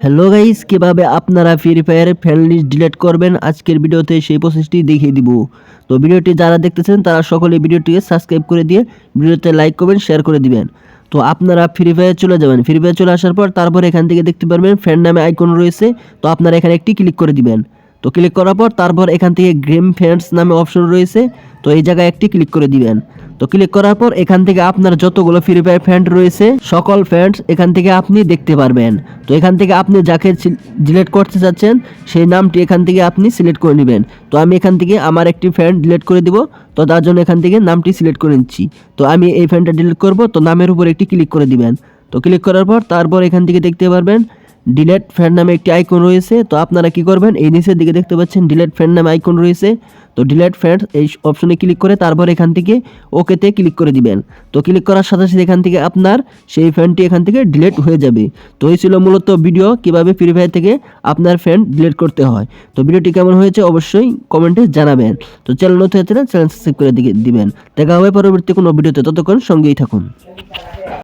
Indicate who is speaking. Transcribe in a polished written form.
Speaker 1: Hello guys, কিভাবে আপনারা free ফায়ারে friend list delete করবেন আজকের ভিডিওতে সেই প্রসেসটি দেখিয়ে দিব। তো ভিডিওটি যারা দেখতেছেন তারা সকলে ভিডিওটিকে সাবস্ক্রাইব করে দিয়ে ভিডিওতে লাইক করবেন, শেয়ার করে দিবেন। তো আপনারা ফ্রি ফায়ারে চলে যাবেন। ফ্রি ফায়ারে চলে আসার পর তারপর এখান থেকে দেখতে পারবেন ফ্রেন্ড নামে আইকন রয়েছে। তো আপনারা এখানে একটি ক্লিক করে দিবেন। তো ক্লিক করার পর তারপর এখান থেকে গেম ফ্রেন্ডস নামে অপশন রয়েছে। তো এই জায়গায় একটি ক্লিক করে দিবেন। তো ক্লিক করার পর এখান থেকে আপনার যতগুলো ফ্রি ফায়ার ফ্রেন্ড রয়েছে সকল ফ্রেন্ডস এখান থেকে আপনি দেখতে পারবেন। তো এখান থেকে আপনি যাকে ডিলিট করতে চাচ্ছেন সেই নামটি এখান থেকে আপনি সিলেক্ট করে নেবেন। তো আমি এখান থেকে আমার একটি ফ্রেন্ড ডিলিট করে দিব। তো তার জন্য এখান থেকে নামটি সিলেক্ট করে নিচ্ছি। তো আমি এই ফ্রেন্ডটা ডিলিট করব। তো নামের উপর একটি ক্লিক করে দিবেন। তো ক্লিক করার পর তারপর এখান থেকে দেখতে পারবেন ডিলেট ফ্রেন্ড নামে একটি আইকন রয়েছে। তো আপনারা কি করবেন, এই নিচের দিকে দেখতে পাচ্ছেন ডিলেট ফ্রেন্ড নামে আইকন রয়েছে। তো ডিলেট ফ্রেন্ড এই অপশনে ক্লিক করে তারপর এখান থেকে ওকেতে ক্লিক করে দিবেন। তো ক্লিক করার সাথে সাথে এখান থেকে আপনার সেই ফ্রেন্ডটি এখান থেকে ডিলিট হয়ে যাবে। তো এই ছিল মূলত ভিডিও কিভাবে ফ্রি ফায়ার থেকে আপনার ফ্রেন্ড ডিলিট করতে হয়। তো ভিডিওটি কেমন হয়েছে অবশ্যই কমেন্টে জানাবেন। তো চ্যানেল নতুন হলে চ্যানেল সাবস্ক্রাইব করে দিবেন। দেখা হবে পরবর্তী কোনো ভিডিওতে, ততক্ষণ সঙ্গেই থাকুন।